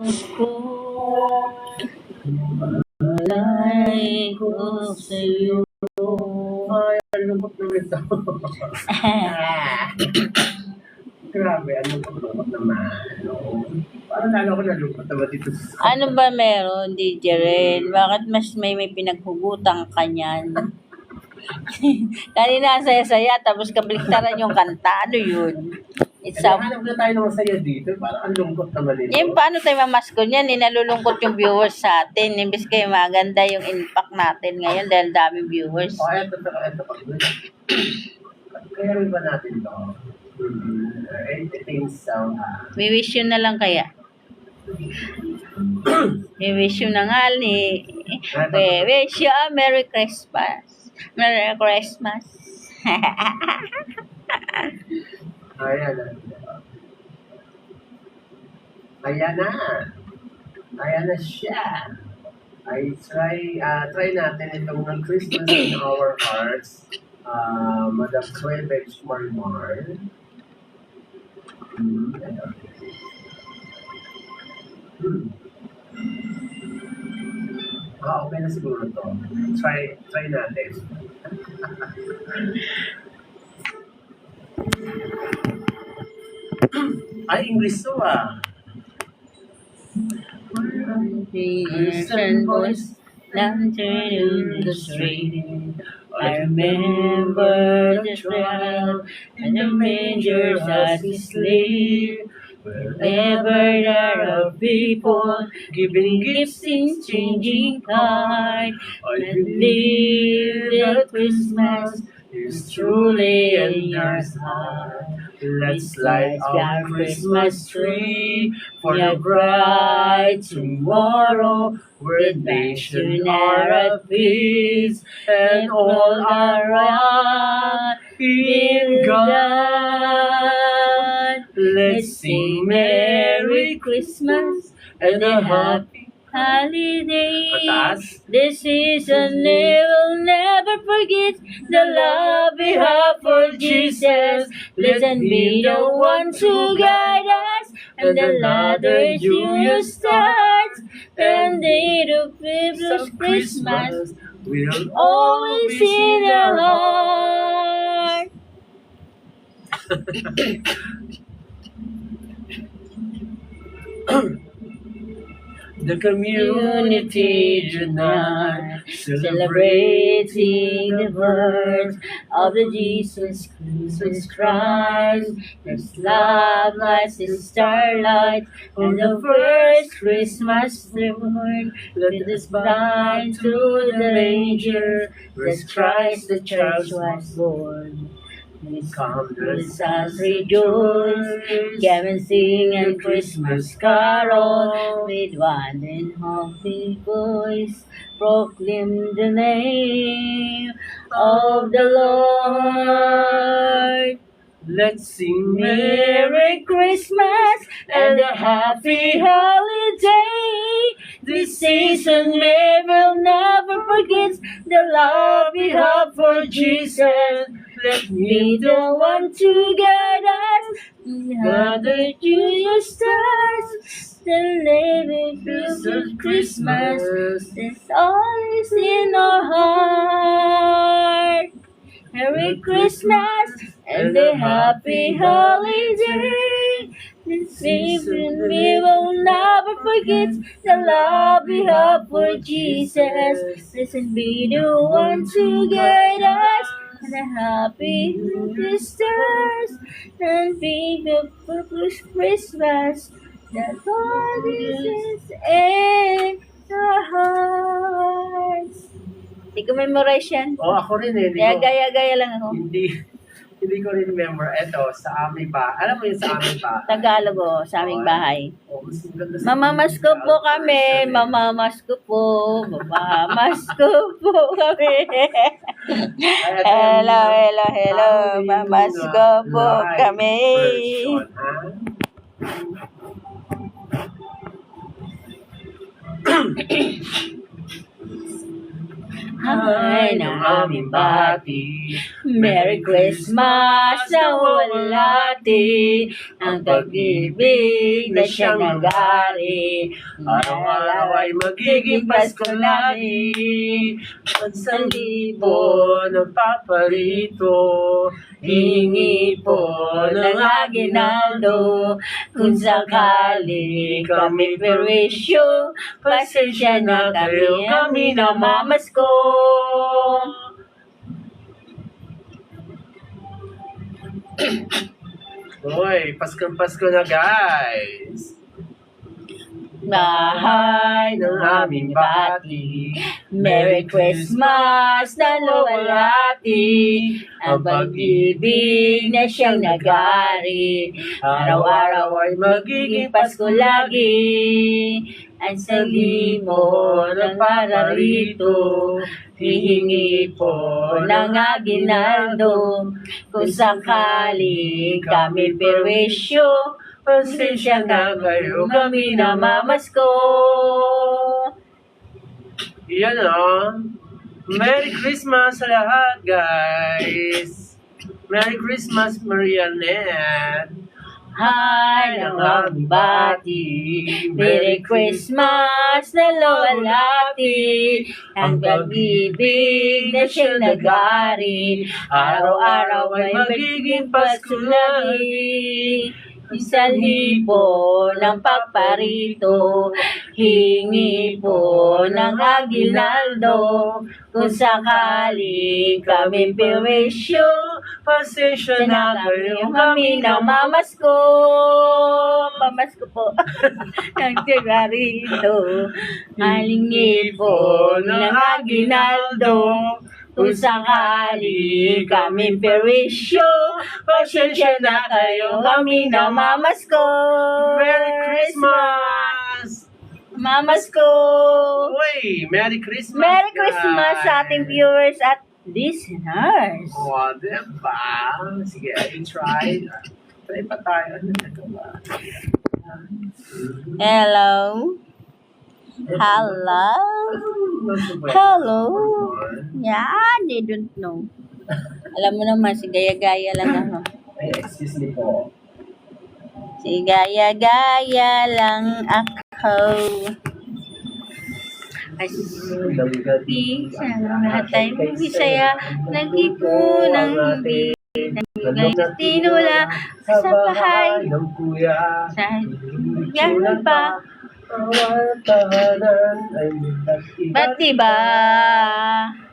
ko, malay ko sa'yo. Ay, ang lungkot naman ito. Grabe, ang lungkot naman. Parang lalo ko nalungkot naman dito. Ano ba meron, DJ Ren? Bakit mas may pinaghugutan ka niyan? Kanina ang saya-saya, tapos kabaliktaran yung kanta. Ano yun? It's a... Hanap na tayo ng masaya dito. Parang ang lungkot naman ito. Yung paano tayo mamasko niyan? Nalulungkot yung viewers sa atin. Imbis kayo maganda yung impact natin ngayon dahil daming viewers. O, eto pa. Kaya rin ba natin ito? Entertain sound. We wish you na lang kaya. We wish you na nga ni. We wish you a Merry Christmas. Merry Christmas. Ayan na. Ayan na siya. Try natin itong Christmas in Our Hearts. Madam Clevex Marmar. Okay na siguro to. Try natin. Ay, English to Christian voice lantern in the street. I remember the trial and the manger as he sleep. Wherever there are people giving gifts in changing time, I believe that Christmas is truly in your heart. Let's light our Christmas tree for the bright tomorrow, where nation are at peace and all are one in God. Let's sing Merry Christmas and a happy holiday. Mataas. This season we will never forget the love we have for Jesus. Let be the one to guide us, and the ladder you start. And day of Christmas will always in our heart. The community unite, celebrating the birth of the Jesus Christ. His love lights the starlight on the first Christmas morn. Let us bind to the manger, where Christ the church was born. come, Let us rejoice, come and sing a Christmas carol with one and happy voice. Proclaim the name of the Lord. Let's sing Merry Christmas and a happy holiday. This season we will never forget the love we have for Jesus. Let me the one to guide us. Gather to your stars. The living of Christmas. This all is in our heart. Merry Christmas and a happy holiday. This season we will never forget the love we have for Jesus. Listen, be the one to guide us. And a happy Christmas and be the purpose Christmas that God is in our hearts. Hindi ko memorize yan. ako rin eh. Kaya gaya-gaya lang ako. Hindi ko rin remember. Eto, sa aming ba? Alam mo yun sa aming ba? Tagalog sa aming bahay. Mas maganda sa- Mamamasko po kami. Mamamasko po. Mamamasko po kami. Hello. Mamasko po kami. Ay, ng aming bati. Merry Christmas na walati, ang pag-ibig na siyang nag-ari. Araw-araw ay magiging Pasko lagi. Pagsalibo ng paparito, hingi po ng aginaldo. Kung sakali kami perwisyo, pasensya na kayo, kami na mamasko. Hoy, Pasko na guys! Bahay ng aming bati, Merry Christmas na luwalhati, ang pag-ibig na siyang nag-ari. Araw-araw ay magiging Pasko lagi, ang salimo ng pararito, hihingi po ng aginaldo. Kung sakali kami perwisyo, pasensya na kayo, kami na mamasko. Yan Merry Christmas sa lahat, guys! Merry Christmas, Marianette! Hi ng aming bati, Merry Christmas na luwalhati, ang pag-ibig na siyang nag-ari. Araw-araw ay magiging Pasko lagi. Isang libo ng pagparito, hingi po ng aginaldo. Kung sakali kami perwisyo, Pasensya na kayo, kami na mamasko. Pamasko po. Ang tigarito, halingi po ng aginaldo. Kung sakali kami perwisyo, pasensya na kayo, kami na mamasko. Merry Christmas! Mamasko! Uy, Merry Christmas! Merry Christmas guys! sa ating viewers at listeners. O, diba? Sige, I try. Try pa tayo. Ano na ba? Hello? Hello? Hello? Yeah, they don't know. Alam mo naman, si Gaya-Gaya lang ako. Ay, excuse me po. Si Gaya-Gaya lang ako. Ay, di sa lahat ay magbisaya, nag-ikunang hindi, nag-igay tinula sa bahay, ng kuya. sa yan pa, Tawanan ay ba't diba?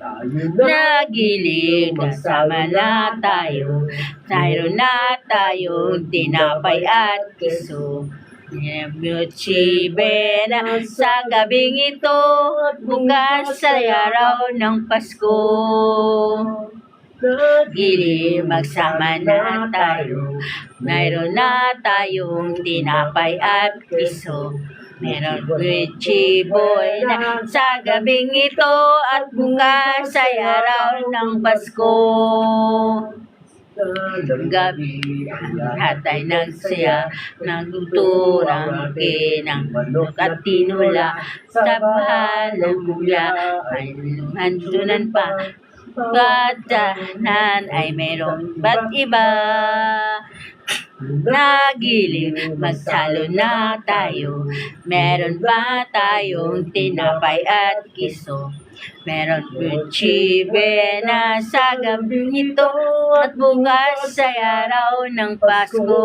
tayo na Nagilid, kasama na tayo, mayroon na tayong tinapay at kiso. Beauty Bena sa gabing ito, bukas sa araw ng Pasko. Gili, magsama na tayo, mayroon na tayong tinapay at piso. Meron Richie Boy na sa gabing ito at bukas ay araw ng Pasko. Gabi, lahat ay nagsaya, nagtuturang ng manok at tinula, sa bahal ng kuya ay handunan pa. Kadahanan ay mayroong ba't iba. Nagilid, magsalo na tayo, meron ba tayong tinapay at kiso? Meron Gucci Bena sa gabing ito at bukas ay araw ng Pasko.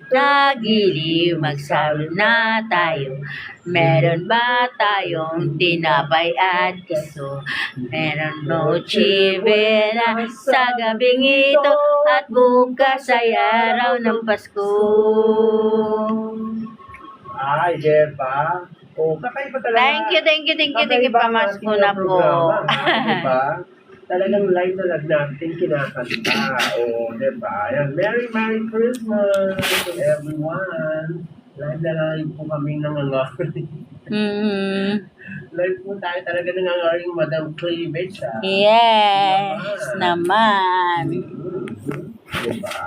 Nagiliw, magsalo na tayo, meron ba tayong tinapay at kiso? Meron Gucci Bena sa gabing ito at bukas ay araw ng Pasko. Ay, diba? Oh, kakaiba talaga. Thank you. Pamasko na po. Diba? Talagang live na lang natin kinakanta. O, diba? Ayan, Merry Christmas to everyone. Live na live po kami nangangaring. Live po tayo talaga nangangaring Madam Cleavage, ha? Yes, naman. Diba?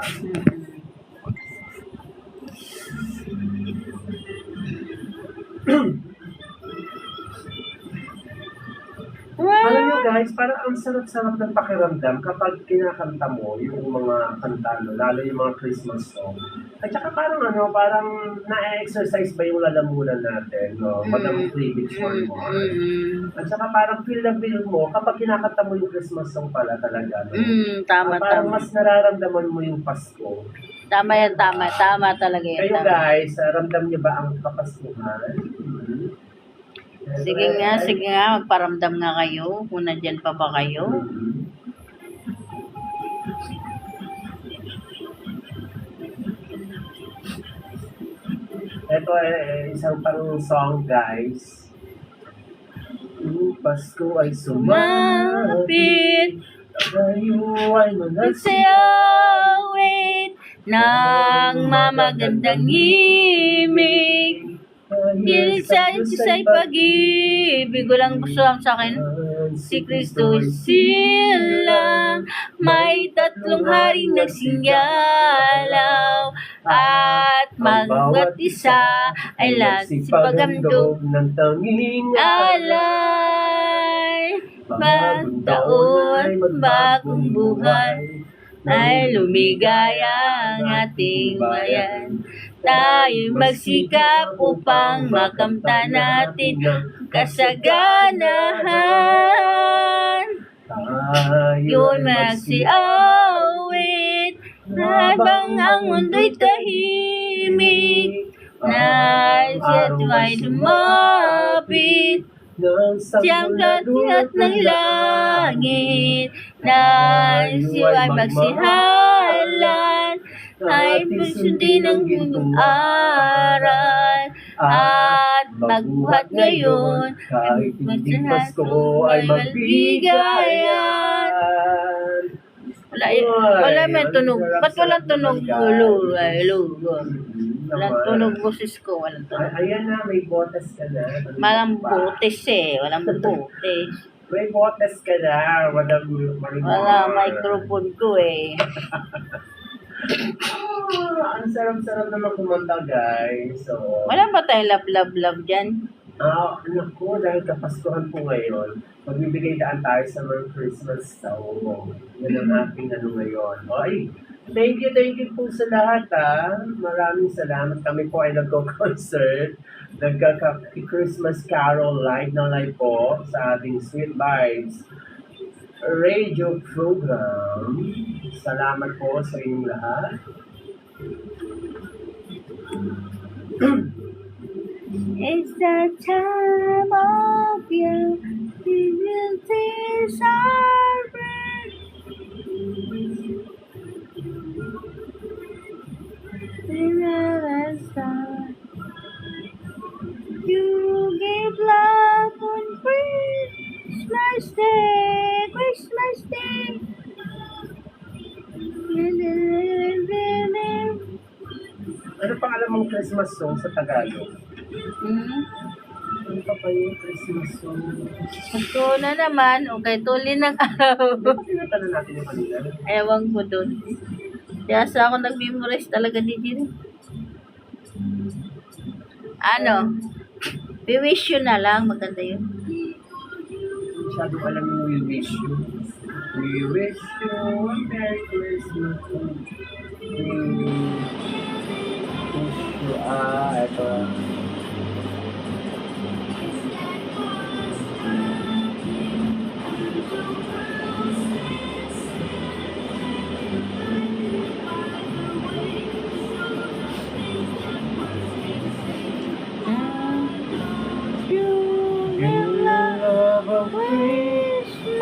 Alam nyo guys, guys, parang ang sarap-sarap ng pakiramdam kapag kinakanta mo yung mga kanta, no? Lalo yung mga Christmas song. At saka parang parang na-exercise ba yung lalamunan natin, no? Madam cleavage one more. At saka parang feel na feel mo kapag kinakanta mo yung Christmas song pala talaga, no? Tama, Parang tama. mas nararamdaman mo yung Pasko. Tama yan, tama. Tama talaga yan. Kayo Tama. guys, ramdam niyo ba ang kapaskuhan? Sige nga, magparamdam nga kayo kung nandyan pa ba kayo. Ito isang pang song guys. Pasko ay sumapit, tayo ay managsiyaw, Magsiyawit ng mamagandang himig. Sa'y pag-ibig, walang gusto lang sa akin. Si Kristo silang may tatlong haring nagsinggalaw, at bawat isa ay nagsipagamdog ng tanging alay. Pagtaon, bagong buhay, ay lumigaya ang ating bayan. Tayo'y magsikap upang makamtan natin kasaganahan. Tayo'y magsiawit habang ang mundo'y tahimik, na siya't may lumapit. Siyang lahat ng langit, na siya ay magsihalan, ay sundin ang buong aral, at magbuhat ngayon, kahit hindi Pasko ay magbigayan. Wala may tunog. Ba't walang tunog? Ulo. Walang tunog boses ko. Walang tunog. Ayan na, may botas ka na. Walang botes eh. Walang botes. May botas ka na. Walang Wala microphone ko eh. Ang sarap-sarap naman kumanta, guys. So, Wala ba tayo love dyan? anak ko, dahil kapaskuhan po ngayon, magbibigay daan tayo sa mga Christmas song. Yan ang ating ngayon. Ay, thank you po sa lahat, ha. Maraming salamat. Kami po ay nagko-concert. Nagka-Christmas Carol live na live po sa ating Sweet Vibes radio program. Salamat po sa inyong lahat. It's the time of year communities are red. You give love on Christmas Day, Christmas Day. Ano pang alam mong Christmas song sa Tagalog? Ano pa ba yung Christmas song? Ito na naman, okay, tuloy ng araw. Tinatanong natin yung kanila. Ewan ko doon. Kaya sa ako nag-memorize talaga di din. Ano? We wish you na lang. Maganda yun. Masyado alam yung we wish you. We wish you a Merry Christmas. We wish you, ito.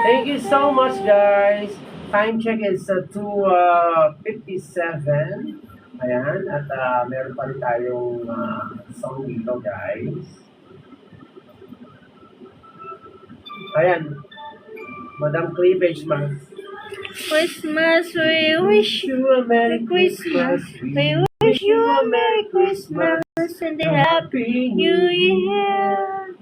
Thank you so much, guys. Time check is 2:57. Ayan, at meron pa rin tayong song dito, guys. Ayan, Madam Cleavage, Christmas, we wish you you a Merry Christmas. We wish you a Merry Christmas and a Happy New Year.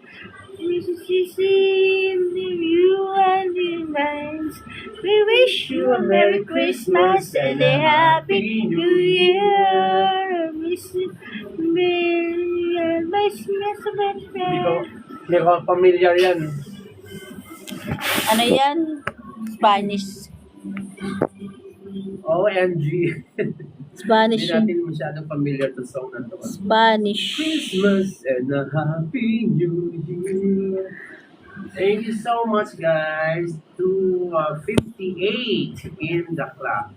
We see you and your minds. We wish you a Merry Christmas and a Happy New Year. Hindi ko familiar yan. Ano yan? Spanish. OMG. Spanish Hindi yun. natin masyadong familiar to song na to. Spanish. Christmas and a Happy New Year. Thank you so much, guys. To 58 in the club.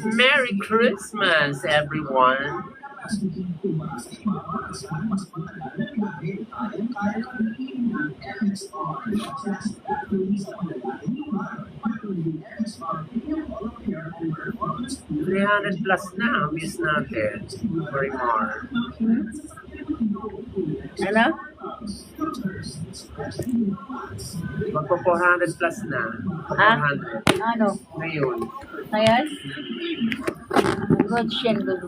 Merry Christmas, everyone. $300 plus na ang views natin. Very more. Ano? Magpo 400 plus na. Ah? 400. Ano? Ngayon. Ayan? Good shit, good.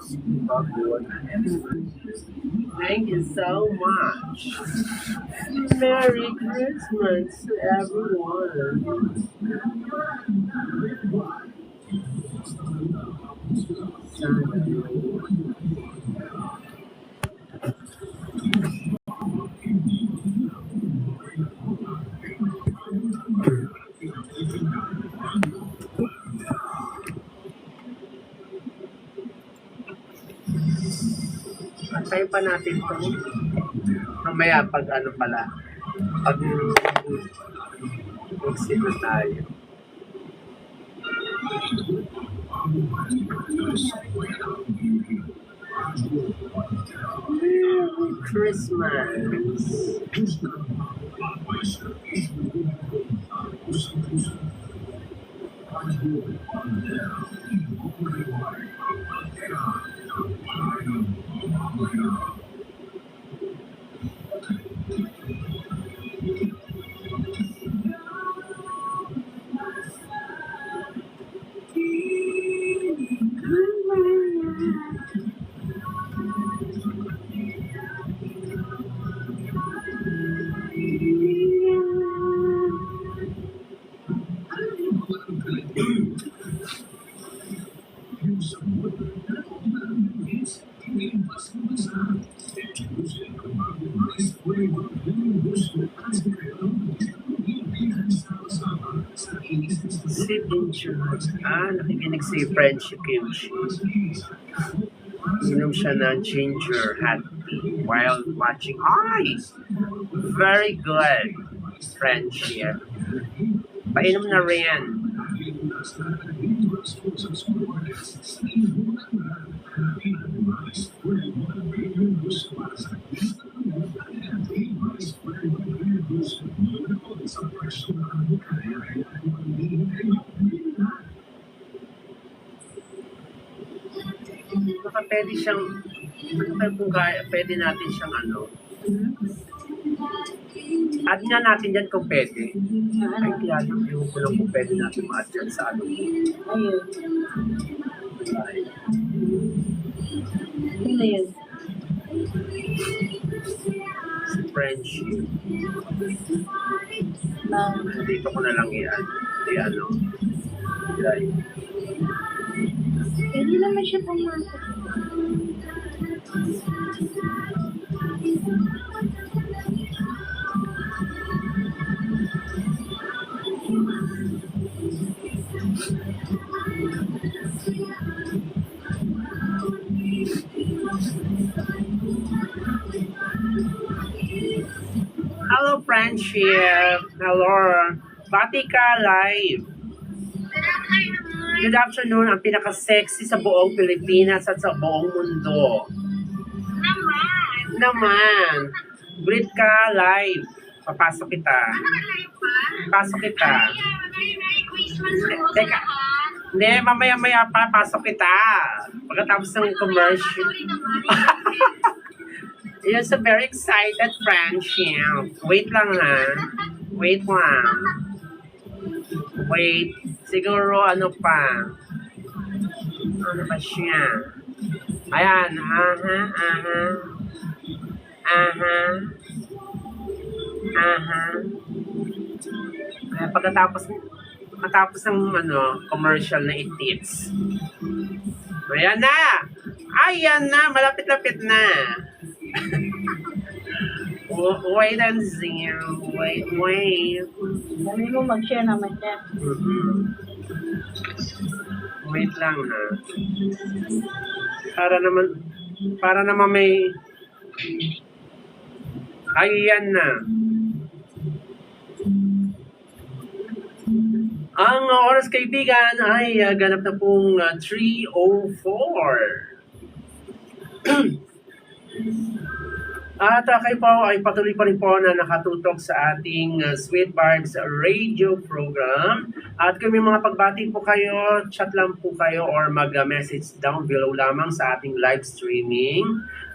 Thank you so much. Merry Christmas to everyone. Antayin pa natin ito. Mamaya pag ano pala. Pag exit na tayo. Merry Christmas. Signature. Nakikinig si Friendship Kimchi. Inom siya ng ginger hot tea while watching. Ay! Very good. Friendship. Painom na rin. Baka pwede siyang, kung pwede natin siyang ano. Add nga natin dyan kung pwede. Ay, kaya yung ko lang kung pwede natin ma-add dyan sa ano. Ayun. Ano yun? Si Friendship. Dito ko na lang yan. Ano. Right. Pwede naman siya pumasok. Hello, Friendship. Hello. Batika Live. Good afternoon. Ang pinaka-sexy sa buong Pilipinas at sa buong mundo. Naman. Greet ka live. Papasok kita. Pasok kita. Teka. Hindi, mamaya-maya pa. Pasok kita. Pagkatapos ng commercial. You're so very excited, Friendship. Wait lang, ha? Wait lang. Wait. Siguro, ano pa? Ano ba siya? Ayan. Aha. Aha. Aha. Pagkatapos ng commercial na itits. Ayan na! Ayan na! Malapit-lapit na! Wait and see. Wait. Sabi mo mag-share naman siya. Wait lang na. Para naman may... Ayan na. Ang oras kaibigan ay ganap na pong 3:04. At kayo po ay patuloy pa rin po na nakatutok sa ating Sweet Vibes radio program. At kung may mga pagbati po kayo, chat lang po kayo or mag-message down below lamang sa ating live streaming.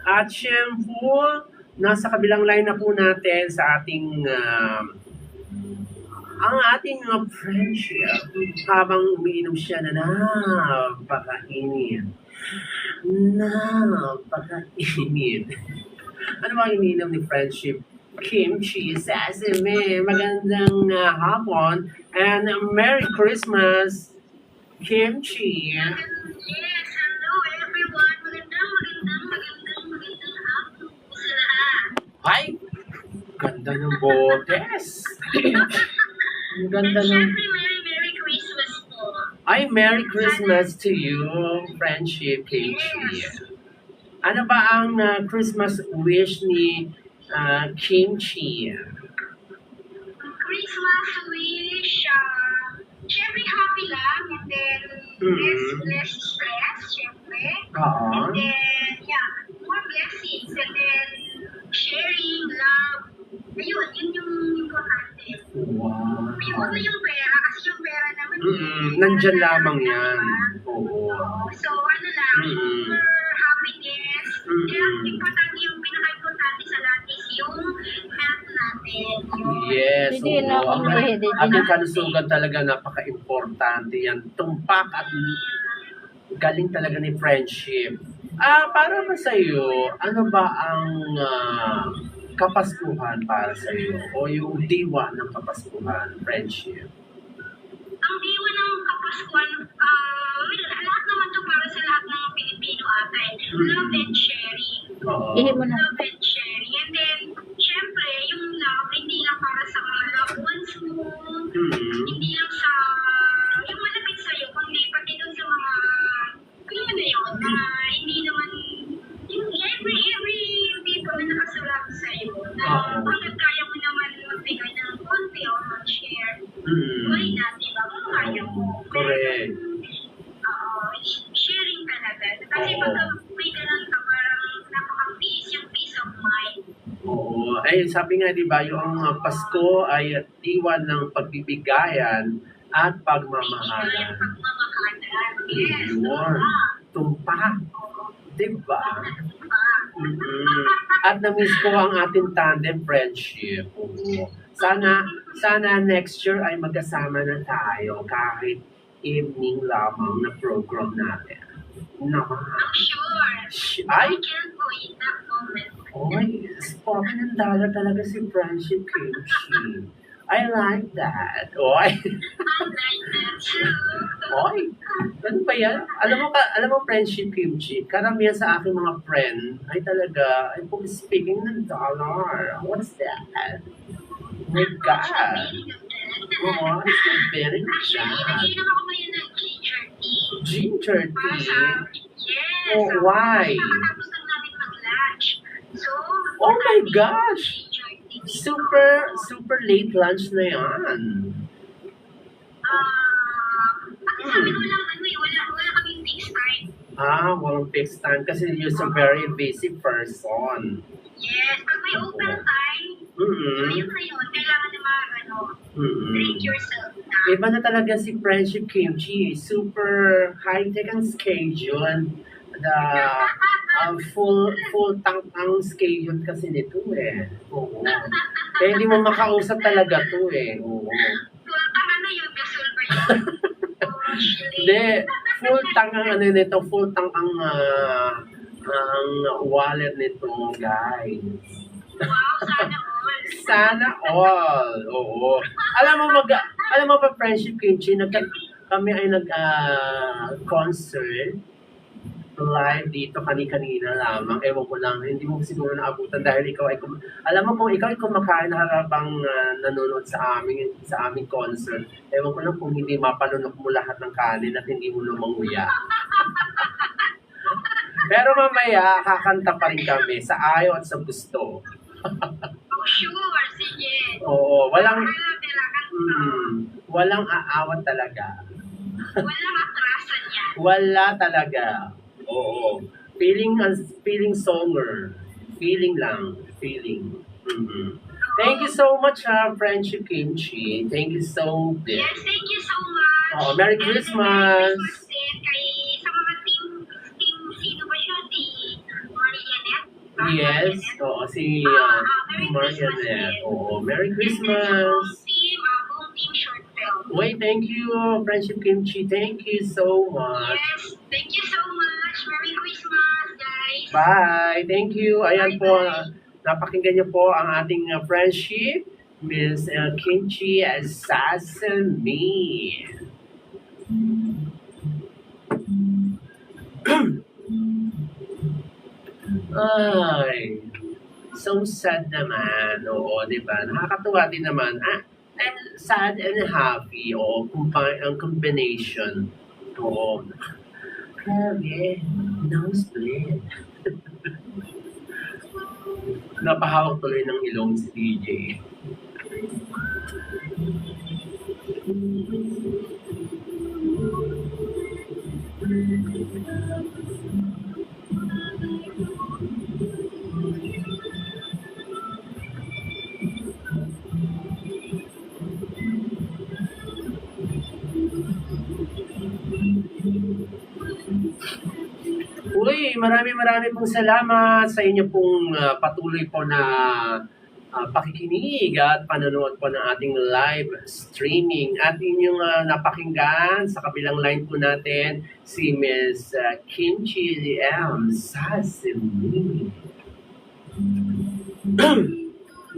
At syempre, nasa kabilang line na po natin sa ating ang ating friendship habang umiinom siya na napakainit. Napakainit. Ano ba iniinom ni friendship? Kimchi, sesame, magandang hapon, and Merry Christmas, Kimchi. Yes, hello everyone. Magandang hapon po sa lahat. Ay, ganda ng botes. Ang ganda And ng... syempre, Merry Christmas po. Ay, Merry Christmas to you, friendship, Kimchi. Ano ba ang Christmas wish ni Kimchi? Christmas wish, syempre happy lang, and then less stress, syempre. Oo. And then, yeah, more blessings, and then sharing, love. Ayun, yun yung importante. Wow. Huwag na yung pera, kasi yung pera naman, Nandyan lamang yan. Oo. So, ano lang, more happiness. Kaya importante yung pinaka-importante sa lahat is yung health natin. Yes, Hindi na oo. ako ready. Ang kalusugan talaga napaka-importante yan. Tumpak at galing talaga ni friendship. Para ba sa iyo, ano ba ang kapaskuhan para sa iyo o yung diwa ng kapaskuhan, friendship? Ang diwa ng Kapaskuhan, lahat naman to para sa lahat ng Pilipino ata eh. Love and sharing. Oo. Ihi mo na. Love and sharing. And then, syempre, yung love, hindi lang para sa mga loved ones mo, hindi lang sa, yung malapit sa'yo, kundi pati dun sa mga, ano na yun, na hindi naman, yung every people na nakasurround sa'yo, na hanggang kaya mo naman magbigay ng konti o mag-share. Why not, diba? Kung kaya mo. Correct. Sharing talaga. Kasi pag may ganun ka, parang napaka-peace, yung peace of mind. Oo. Ay, sabi nga, di ba, yung Pasko ay diwa ng pagbibigayan at pagmamahalan. Pagmamahalan. Yes, Yun. Tumpak. Di ba? diba? At na-miss ko ang ating tandem friendship. Oo. Sana next year ay magkasama na tayo kahit evening lamang na program natin. Naman. I'm sure. Ay! I can't wait that moment. Oy, spoken ng dala talaga si friendship Kimchi. I like that. Oy. I like that too. Oy. Ano ba yan? Alam mo friendship Kimchi, karamihan sa aking mga friend ay talaga ay speaking ng dollar. What's that? Oh my God. Oh, it's not very Actually, bad. nag-inom ako ngayon ng ginger tea. Ginger Para tea? sa, yes. Oh, why? Kakatapos lang natin mag-lunch. So, Oh my gosh! ginger tea. Super late lunch na yan. At sabi ko lang, wala kaming fixed time. Walang fixed time kasi you're a very busy person. Yes, pag may open time, so yun na yun. Kailangan naman, treat yourself na. Iba na talaga si Friendship Kimchi. Super high-tech ang schedule. The full tank ang schedule kasi nito eh. Oo. Kaya hindi mo makausap talaga to eh. Oo. Full tank ano yun? Gasol ba yun? Oh, shit. Hindi, full tank ang ano nito, full tank ang wallet nito, guys. Wow, sana all. Sana all. Oo. Alam mo pa, Friendship Kimchi, kami ay concert live dito kanina lamang. Ewan ko lang, hindi mo siguro naabutan dahil alam mo kung ikaw ay kumakain habang nanonood sa aming concert. Ewan ko lang kung hindi mapalunok mo lahat ng kanin at hindi mo lumanguya. Pero mamaya, kakanta pa rin kami sa ayaw at sa gusto. Oh, sure, sige. Oo, walang Kailangan walang aawat talaga. walang atrasan yan. Wala talaga. Oo. Feeling songer. Feeling lang. Feeling. Thank you so much, Friendship Kimchi. Thank you so much. Yes, thank you so much. Oh, Merry And Christmas. Merry Christmas din kay sa mga team, sino ba siya? Si Marianette? Yes. Oo, si Merry Christmas Marianette. din. Oo, Merry And then sa Christmas. buong team short film. Wait, thank you, Friendship Kimchi. Thank you so much. Yes, thank you so much. Merry Christmas, guys. Bye. Thank you. Ayan po, Bye-bye. napakinggan niyo po ang ating friendship, Miss Kimchi Sasami. Ay, so sad naman. Oo, di ba? Nakakatuwa din naman. And sad and happy. Oo, ang combination. Oo. Grabe. Nosebleed. Napahawak tuloy ng ilong si DJ. Uy, marami pong salamat sa inyo pong patuloy po na pakikinig at panonood po ng ating live streaming. At inyong napakinggan sa kabilang line po natin si Miss Kimchi Sasami.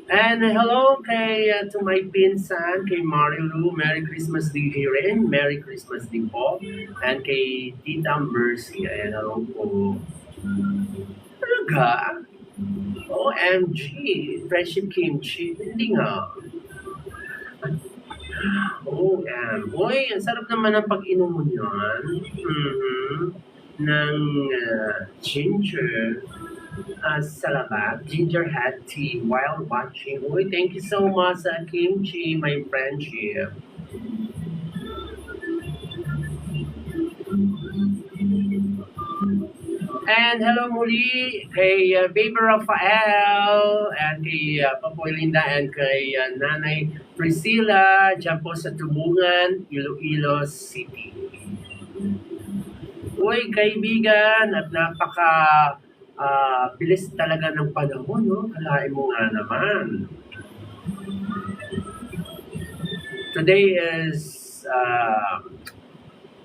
And hello to my pinsan, kay Marilu. Merry Christmas din kay Ren. Merry Christmas din po. And kay Tita Mercy. Ayan, hello po. Talaga? OMG. Friendship Kimchi. Hindi nga. Uy, ang sarap naman ang pag-inom mo yan. Ng ginger. Salamat. Ginger hat tea while watching. Uy, thank you so much, Kimchi, my friendship. And hello muli kay Baby Rafael and kay Papoy Linda and kay Nanay Priscilla dyan po sa Tumungan, Iloilo City. Uy, kaibigan, at bilis talaga ng panahon, no? Kalain mo nga naman. Today is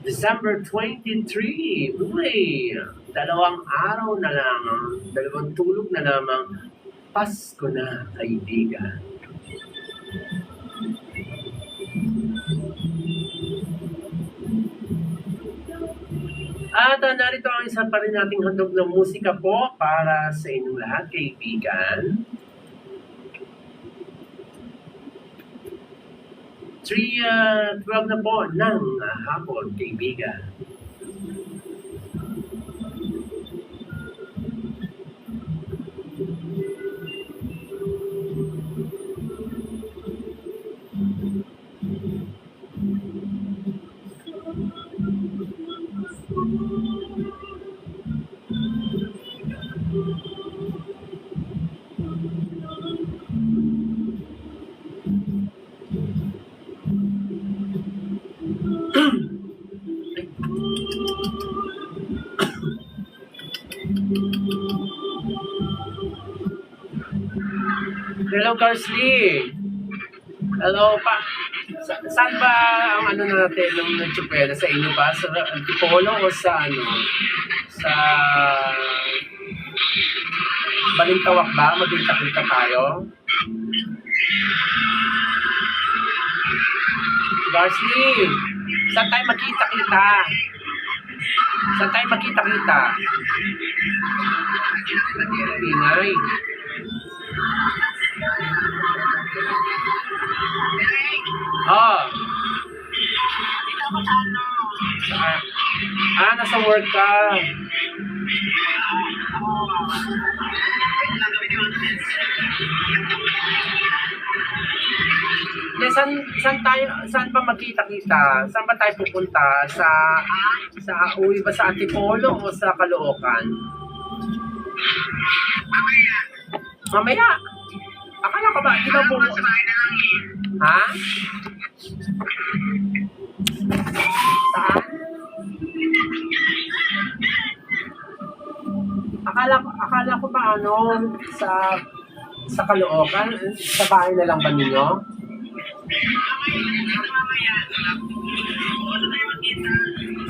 December 23. Uy, dalawang araw na lang, dalawang tulog na lamang, Pasko na, kaibigan. At narito ang isa pa rin nating handog ng musika po para sa inyong lahat, kaibigan. 3:12 na po ng hapon, kaibigan. Hello, Carsley. Hello, saan ba ang ano natin ng Chupela? Sa inyo ba? Sa Antipolo o sa ano? Sa Balintawak ba? Magkita-kita tayo? Darcy, saan tayo magkita-kita? Saan tayo magkita-kita? Ingay. Oh. Nasa work ka. Saan ba magkita-kita? Saan ba tayo pupunta? Uwi ba sa Antipolo o sa Caloocan? Mamaya. Akala ko ba? Di ba Ha? Saan? Akala ko ba sa Caloocan? Sa bahay na lang ba ninyo?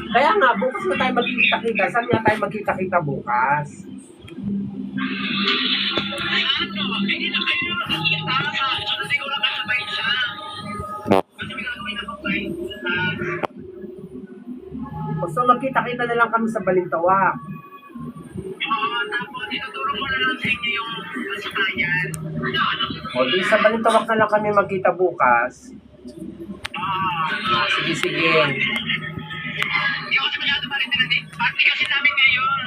Kaya nga, bukas na tayo magkita-kita. Saan nga tayo magkita-kita bukas? So magkita-kita na lang kami sa Balintawak. Tapos ituturo ko na lang sa inyo yung masakayan. O di sa Balintawak na lang kami magkita bukas. Sige. Hindi ako kasi masyado marindinan eh. Party kasi namin ngayon.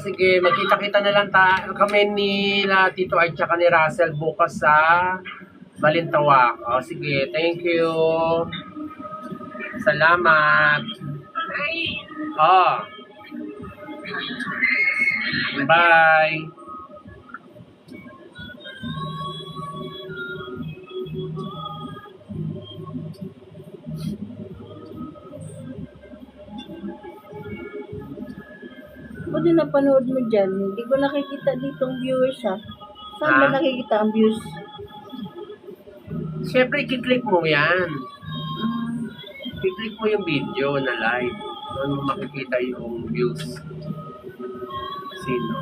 Sige, magkita-kita na lang kami ni Tito Art tsaka ni Russell bukas sa Balintawak. Sige, thank you. Salamat. Bye. Buti napanood mo dyan. Hindi ko nakikita ditong viewers ha. Saan ba nakikita ang views? Siyempre, i-click mo yan. I-click mo yung video na live. Doon mo makikita yung views. Sino?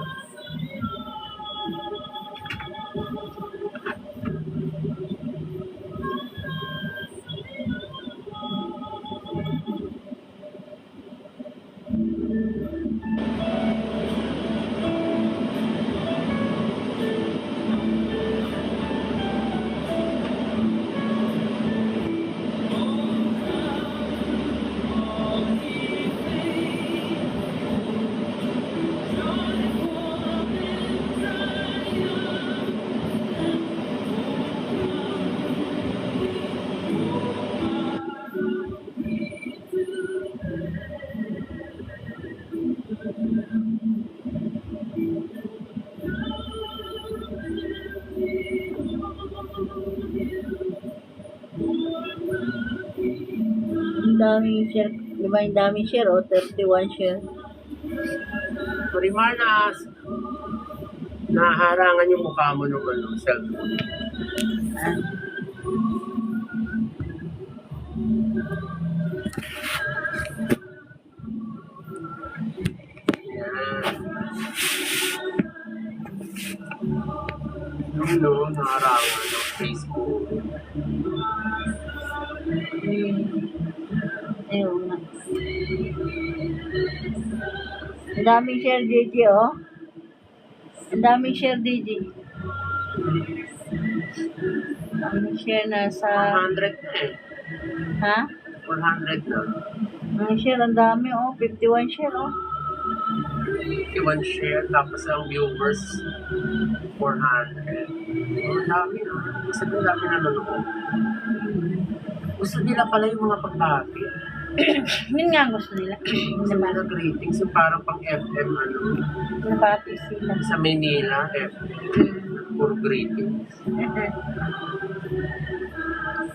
Daming share. Di ba yung daming share o? 31 share. Marimanas, naharangan yung mukha mo ng cellphone. Naharangan ng Facebook. Ayun nga. Ang daming share, DJ, oh. Ang daming share, DJ. Ang share na sa... 400 na eh. Ha? 400 na. Ang share, ang dami, oh. 51 share, oh. 51 share, tapos ang viewers, 400. Ang dami na. Gusto nila dami na nanonood. Gusto nila pala yung mga pagkakit. Yun nga ang gusto nila. Sa mga ratings, yung parang pang FM, Nabati sila. sa Manila, FM, puro ratings.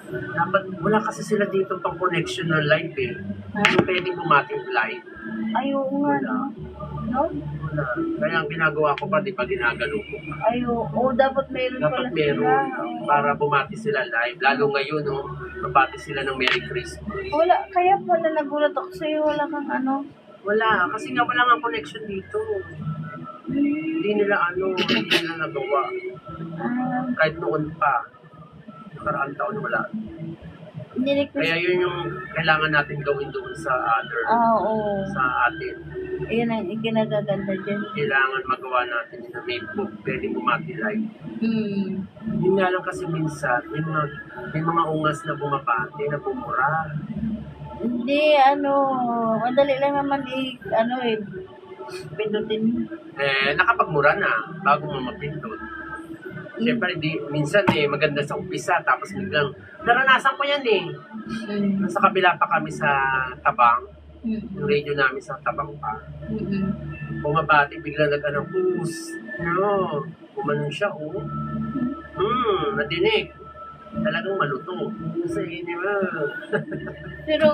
Dapat, wala kasi sila dito pang connection na live eh. Yung pwedeng bumating live. Ay, oo nga, no? No? Wala. Kaya ang ginagawa ko pa, di ba ginagano ko pa. Ay, oo, dapat meron pala Dapat sila. meron para bumati sila live. Lalo ngayon, mabati sila ng Merry Christmas. Wala, kaya pala nagulat ako sa'yo, wala kang ano. Wala, kasi nga wala nga connection dito. Hindi nila nagawa. Kahit noon pa. Nakaraang taon wala. Ni-request. Kaya yun yung kailangan natin gawin doon sa Oo. sa atin. Ayun ang ginagaganda dyan. Kailangan magawa natin na may pwedeng bumatilay. Yun nga lang kasi minsan, may mga ungas na bumabati, na bumura. Hindi, madali lang naman pindutin. Nakapagmura na, bago mo mapindot. Siyempre, minsan maganda sa umpisa, tapos biglang, naranasan ko yan Nasa kabila pa kami sa Tabang, yung radio namin sa Tabang pa. Bumabati, biglang push. Kumanon siya, nadinig. Talagang maluto. Kasi, di ba? Pero,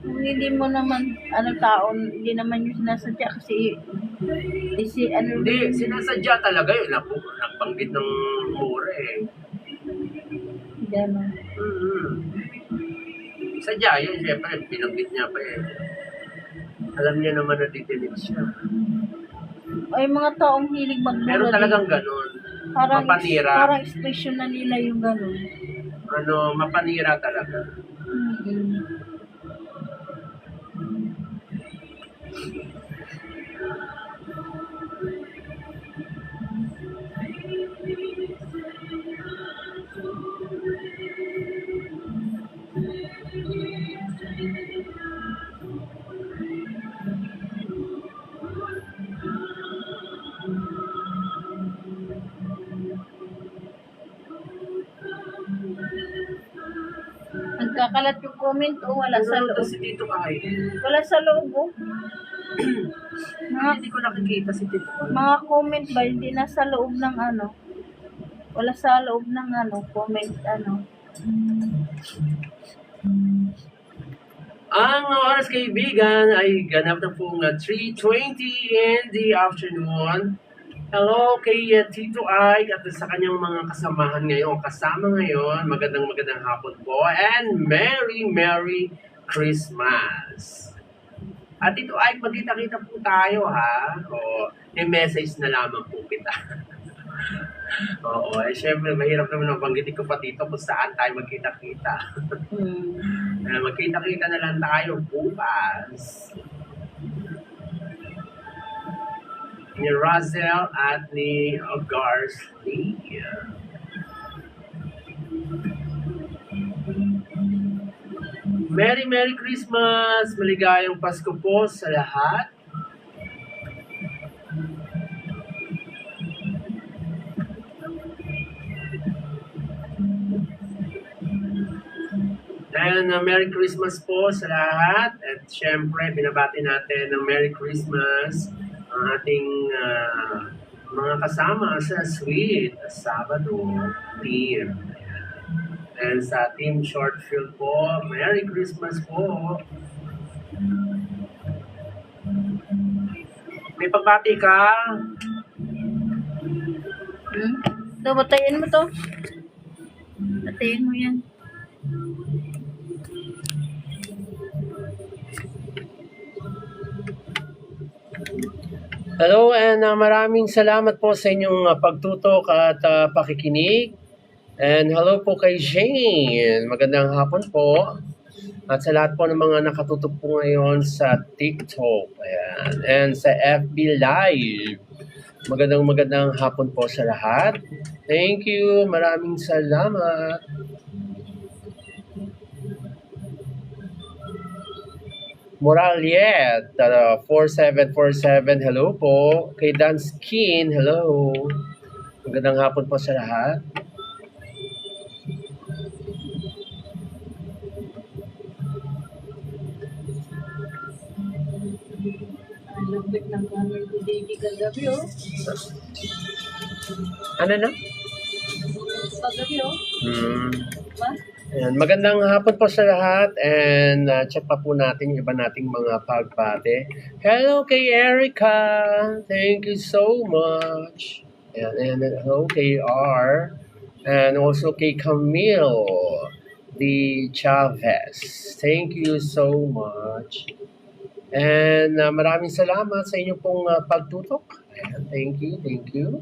hindi mo naman, hindi naman yung sinasadya kasi, Hindi, sinasadya talaga yun. Nagbanggit ng mura Gano'n. Sadya yun, siyempre, binanggit niya pa Alam niya naman na ditinig siya. Ay, mga taong hilig magmura. Pero talagang ganun. Mapanira. Parang expression na nila yung gano'n. Mapanira talaga. Nagkakalat yung comment wala sa loob. Si Tito Ay. Wala sa loob Hindi ko nakikita si Tito Ay. Mga comment ba, hindi nasa loob ng wala sa loob ng comment Ang oras kaibigan ay ganap na pong 3:20 in the afternoon. Hello kay Tito Ike at sa kanyang mga kasamahan ngayon, magandang hapon po and Merry Christmas. At Tito Ike, magkita-kita po tayo may message na lamang po kita. Syempre mahirap naman banggitin ko pa dito kung saan tayo magkita-kita. Magkita-kita na lang tayo bukas. Ni Razel at ni Garcia. Merry Christmas! Maligayang Pasko po sa lahat. And Merry Christmas po sa lahat. At syempre, binabati natin ng Merry Christmas ang ating mga kasama sa Suite Sabado team. And sa Team Shortfield po, Merry Christmas po. May pagbati ka? Batayin mo to. Batayin mo yan. Hello and maraming salamat po sa inyong pagtutok at pakikinig. And hello po kay Jane. Magandang hapon po. At sa lahat po ng mga nakatutok po ngayon sa TikTok and sa FB Live. Magandang hapon po sa lahat. Thank you. Maraming salamat. Moraliet, 4747, hello po. Kay Dan Skin, hello. Magandang hapon po sa lahat. Ang lupit ng comment ko Didi kagabi Ano na? Kagabi Ba? Ayan, magandang hapon po sa lahat and check pa po natin yung iba nating mga pagbate. Hello kay Erica. Thank you so much. And hello kay R. And also kay Camille D. Chavez. Thank you so much. And maraming salamat sa inyong pong pagtutok. Ayan, thank you, thank you.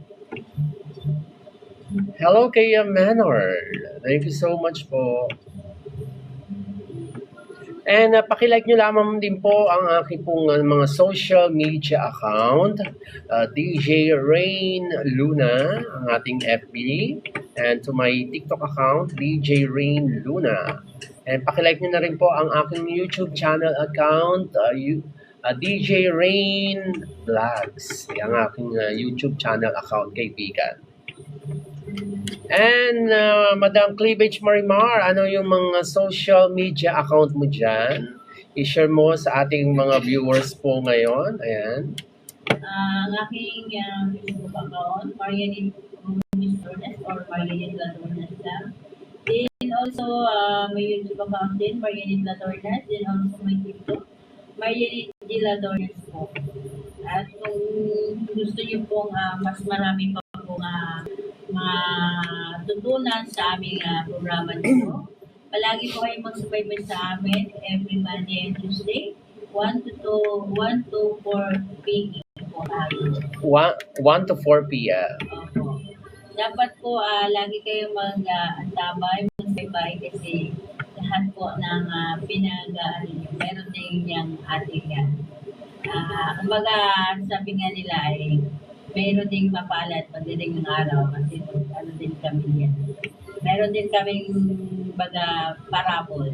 Hello kay Manor. Thank you so much po. And pakilike nyo lamang din po ang aking pong mga social media account. DJ Rain Luna, ang ating FB. And to my TikTok account, DJ Rain Luna. And pakilike nyo na rin po ang aking YouTube channel account, DJ Rain Vlogs. Ang aking YouTube channel account, kaibigan. And Madam Cleavage Marimar, ano yung mga social media account mo dyan? I-share mo sa ating mga viewers po ngayon. Ayan. Ang aking Facebook account, Marianit Tornes or Marianit Latornes lang. Then also, may YouTube account din, Marianit Latornes. Then also may TikTok, Marianit G. Latornes po. At kung gusto niyo pong mas marami pa pong matutunan sa aming programa nito, palagi po kayong magsubaybay sa amin every Monday and Tuesday, 1 to 4 p.m. po tayo. 1 to 4 p.m. Opo. Dapat po lagi kayong mag-antabay, magsubaybay kasi lahat po ng pinag-ano nyo, meron din yung ating kumbaga sabi nga nila ay meron ding mapalad pagdating ng araw kasi ano din kami yan. Meron din kaming baga parabol.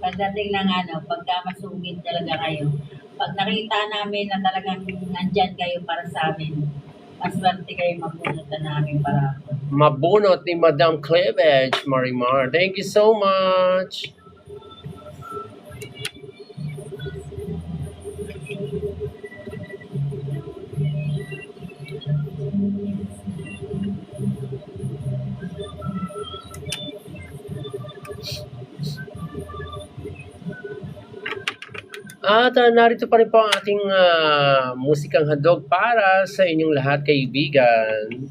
Pagdating ng pagka masugid talaga kayo. Pag nakita namin na talagang nandyan kayo para sa amin, maswerte kayo mabunot na namin parabol. Mabunot ni Madam Cleavage Marimar. Thank you so much. At narito pa rin po ang ating musikang handog para sa inyong lahat, kaibigan.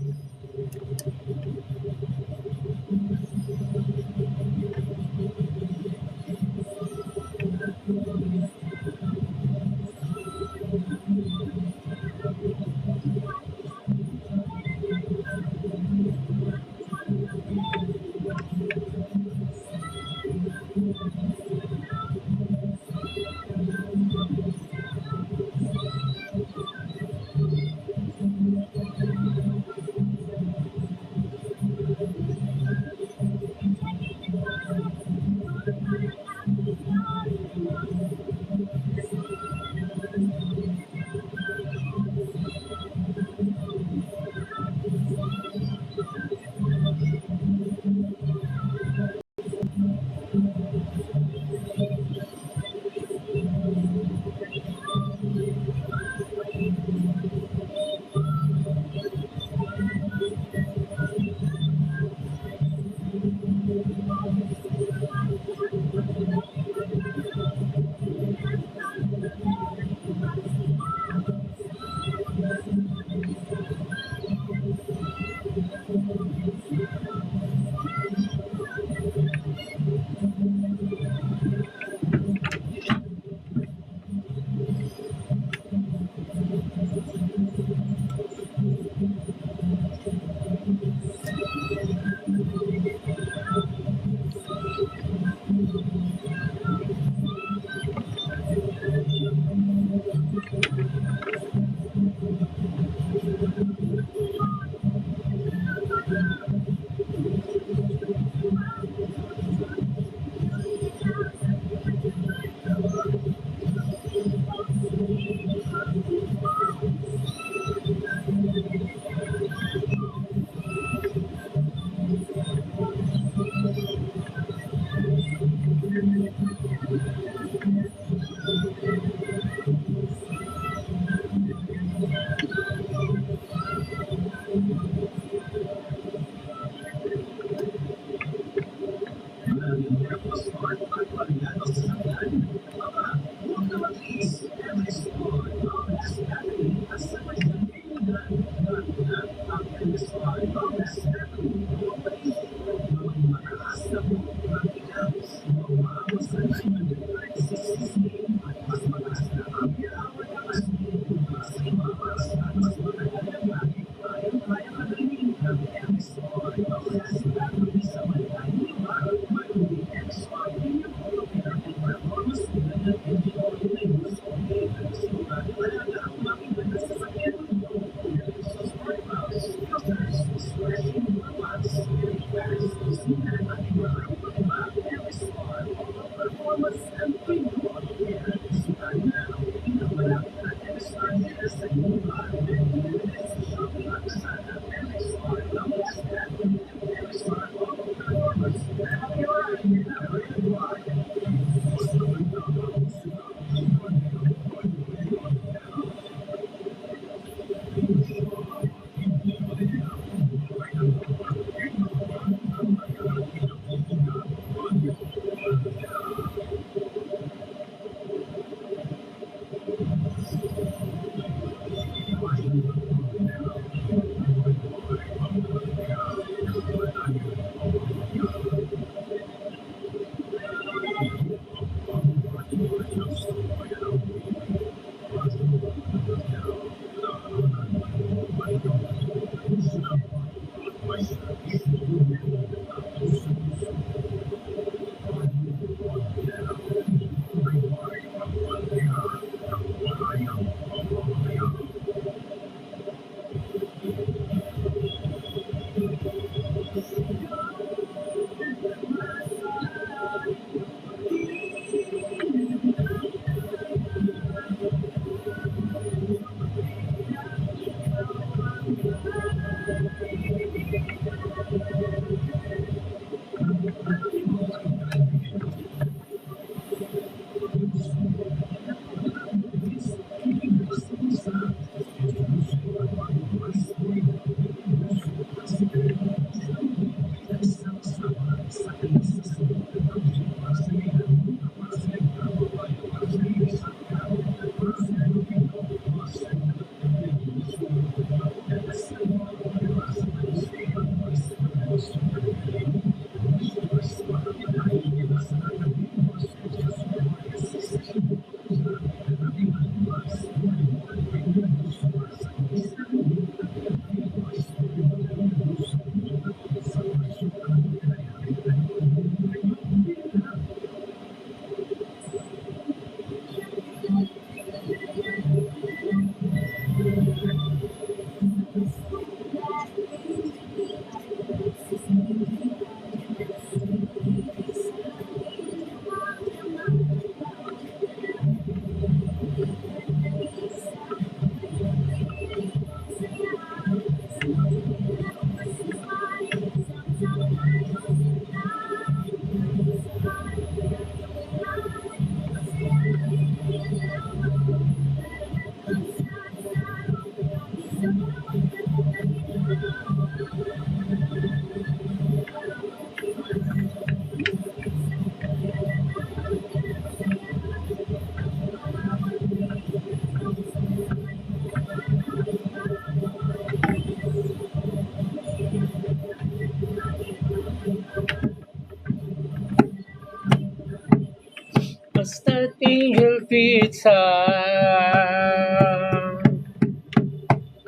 Basta tingil pizza.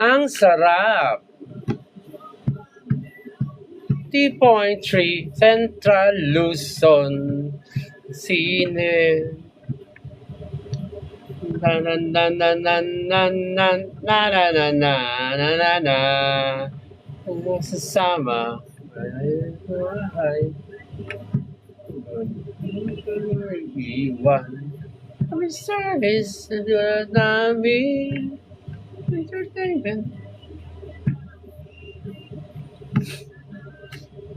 Ang sarap. T.3 Central Luzon Cine. Na na na na na na na na na na na na na na nagsasama ay iwan kami service sa tulad namin entertainment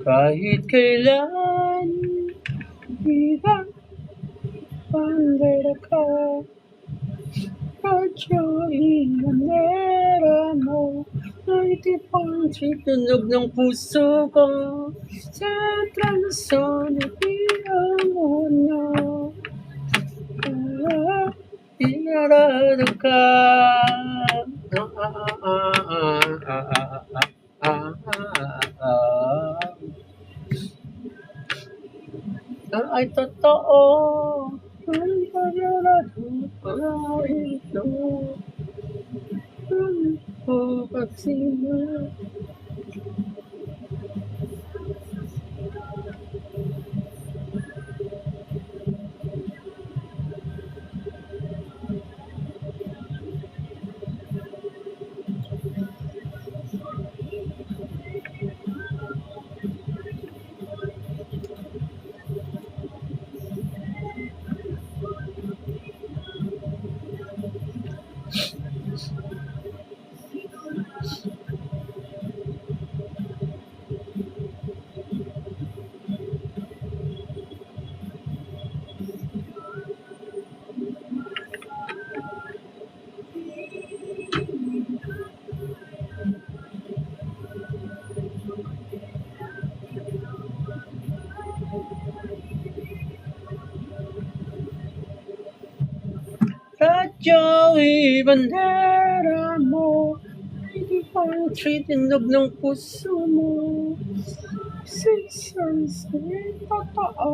kahit kailan di ba pandera ka radyo imanera mo 90.3 tunog ng puso ko Central Luzon ang una Pinarado ka ay totoo ang pinarado ka ito Oh, Fatima. Radyo'y bandera mo, hindi pang titinog ng puso mo. Isang totoo.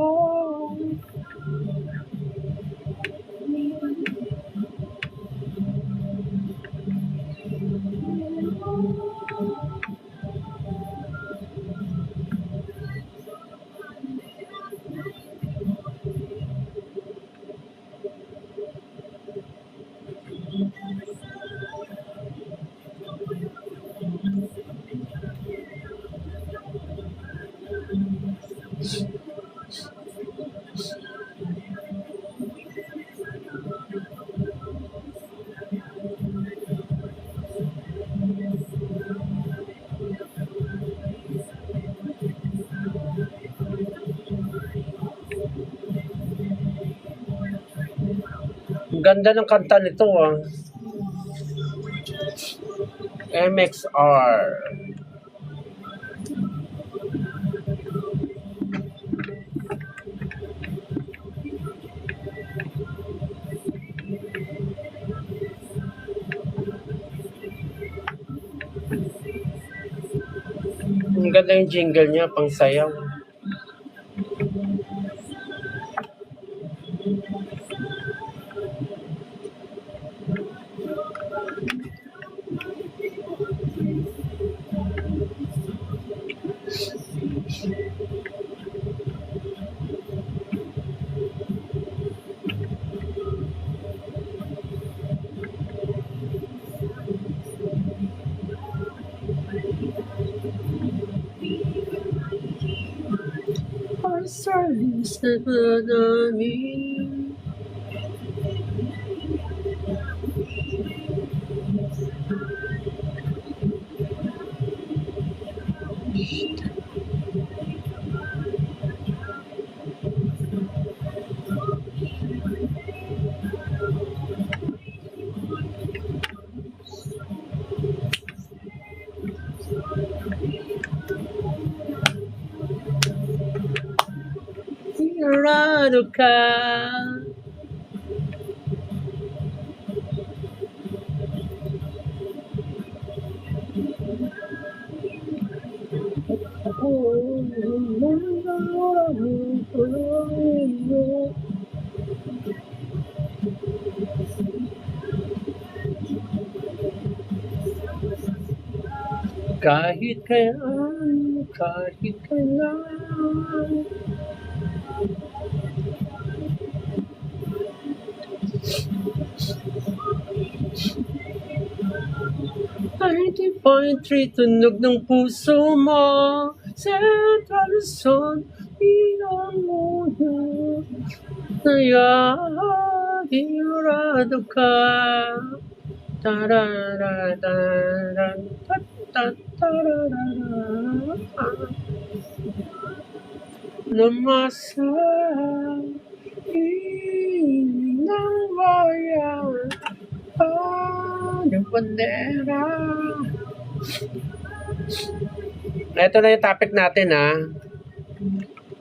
Ang ganda ng kanta nito ah. MXR. Ang ganda yung jingle niya, pang sayaw. Sorry sa namin. Sigurado ka. Kahit kailan, kahit kailan. .3 tunog ng puso mo. Central Luzon, iyon mo na. Kaya, sigurado ka. Lumasa ng bayan ng bandera. Ito na yung topic natin ha.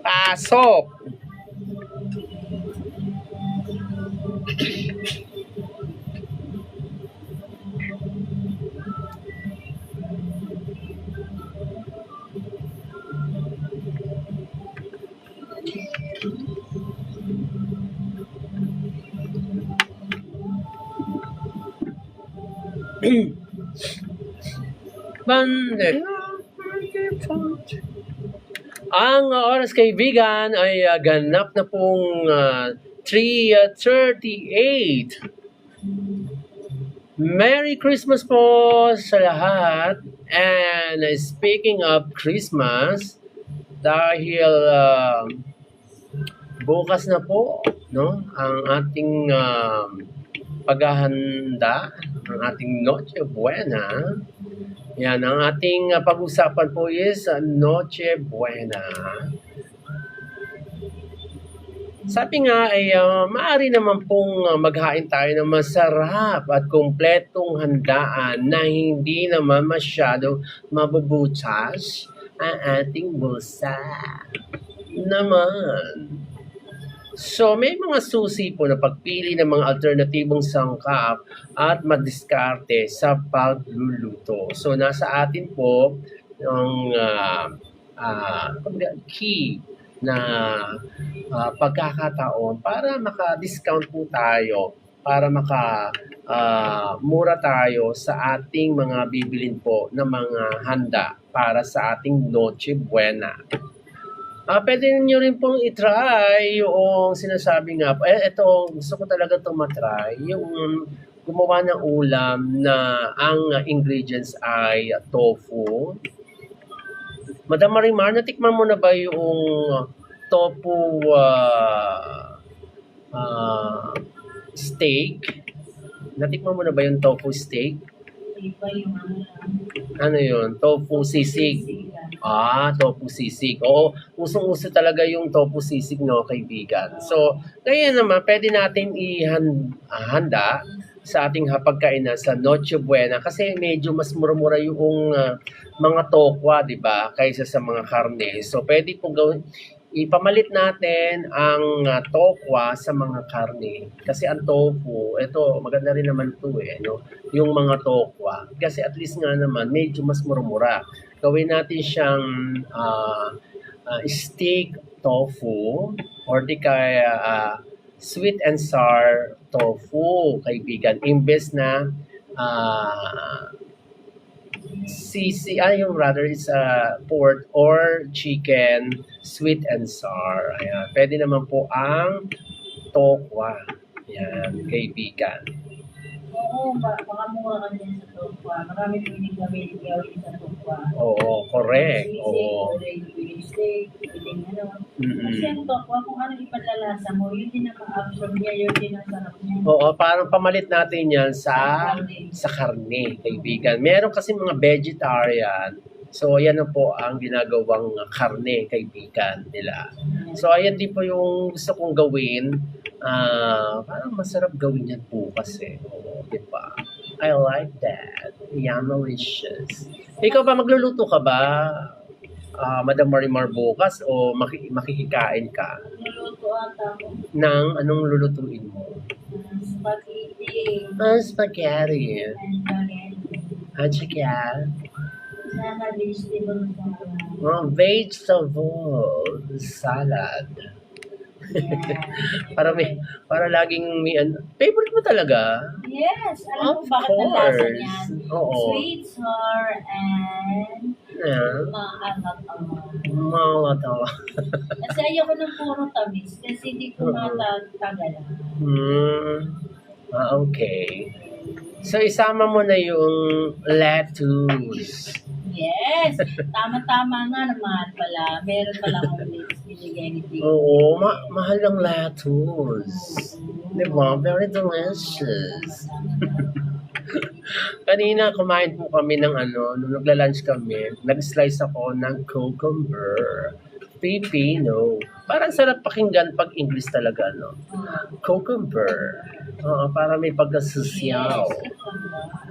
Pasok! Bande. Ang oras kaibigan ay ganap na pong 3:38. Merry Christmas po sa lahat. And speaking of Christmas, dahil bukas na po, no, ang ating paghahanda, ang ating Noche Buena. Yan, ang ating pag-usapan po is Noche Buena. Sabi nga ay maaari naman pong maghain tayo ng masarap at kumpletong handaan na hindi naman masyado mabubutas ang ating bulsa. Naman. So, may mga susi po na pagpili ng mga alternatibong sangkap at madiskarte sa pagluluto. So, nasa atin po yung key na pagkakataon para maka-discount po tayo, para mura tayo sa ating mga bibilin po ng mga handa para sa ating Noche Buena. Pwede nyo rin pong itry yung sinasabi nga, ito, gusto ko talaga itong matry, yung gumawa ng ulam na ang ingredients ay tofu. Madam Marimar, natikman mo na ba yung tofu steak? Natikman mo na ba yung tofu steak? Iba yung Ano yun? Tofu sisig. Tofu sisig. Oo, usong-uso talaga yung tofu sisig, no, kaibigan. So, kaya naman, pwede natin ihanda sa ating hapagkainan sa Noche Buena kasi medyo mas mura-mura yung mga tokwa, di ba, kaysa sa mga karne. So, pwede pong gawin, ipamalit natin ang tokwa sa mga karne. Kasi ang tofu, ito, maganda rin naman ito no? Yung mga tokwa. Kasi at least nga naman, medyo mas mura-mura. Gawin natin siyang steak tofu or di kaya sweet and sour tofu, kaibigan. Imbes na it's pork or chicken sweet and sour. Ayan. Pwede naman po ang tokwa. Ayan, kaibigan. Oo, baka mura ka din sa tokwa. Marami pwedeng gawin sa tokwa. Oo, correct. Oo. Pwedeng steak, pwedeng ano. Mm-mm. Kasi ang tokwa, kung ano ipalalasa mo, yun din ang ma-absorb niya, yun din ang sarap niya. Oo, parang pamalit natin yan sa karne, kaibigan. Meron kasi mga vegetarian. So, ayan na po ang ginagawang karne, kaibigan nila. So, ayan din po yung gusto kong gawin. Parang masarap gawin yan bukas Oo, di ba? I like that. Yummalicious. Ikaw ba, magluluto ka ba, Madam Marimar, bukas o makikikain ka? Nuluto ata ko. Anong lulutuin mo? Spaghetti. Spaghetti. And spaghetti. At saka, Saka vegetable salad. vegetable salad. Yeah. para laging may favorite mo talaga? Yes, Of alam mo bakit ang lasa course. niyan? Oo. Sweet, sour, and Malatawa. Kasi ayoko ng puro tamis kasi hindi ko matagalan. Okay. So, isama mo na yung lettuce. Yes, tama-tama nga naman pala. Meron pala akong lettuce binigay ni Tito. Oo, mahal ng lettuce. Diba? Very delicious. Kanina, kumain po kami ng nung nagla-lunch kami, nag-slice ako ng cucumber. Pipino. Parang sarap pakinggan pag English talaga, no? Cucumber. Para may pagkasusiyaw.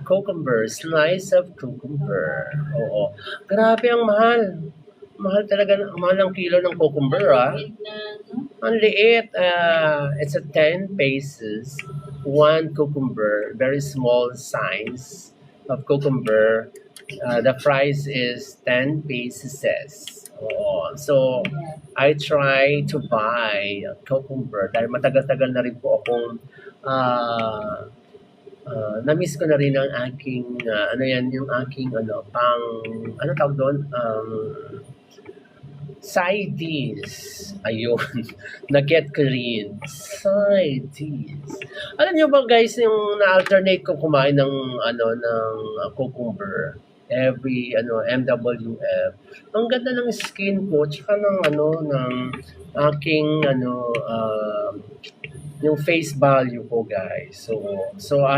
Cucumber. Slice of cucumber. Oo. Grabe ang mahal. Mahal talaga. Mahal ang kilo ng cucumber, Ang liit. It's a 10 pesos. One cucumber. Very small size of cucumber. The price is 10 pesos. So, I try to buy cucumber dahil matagal-tagal na rin po akong Na-miss ko na rin ang aking, yung aking, ano tawag doon? Sides. Ayun. Na-get ko rin. Sides. Alam niyo ba guys, yung na-alternate ko kumain ng, ng cucumber. Every, MWF. Ang ganda ng skin ko, tsaka ng, ng aking, yung face value ko guys. So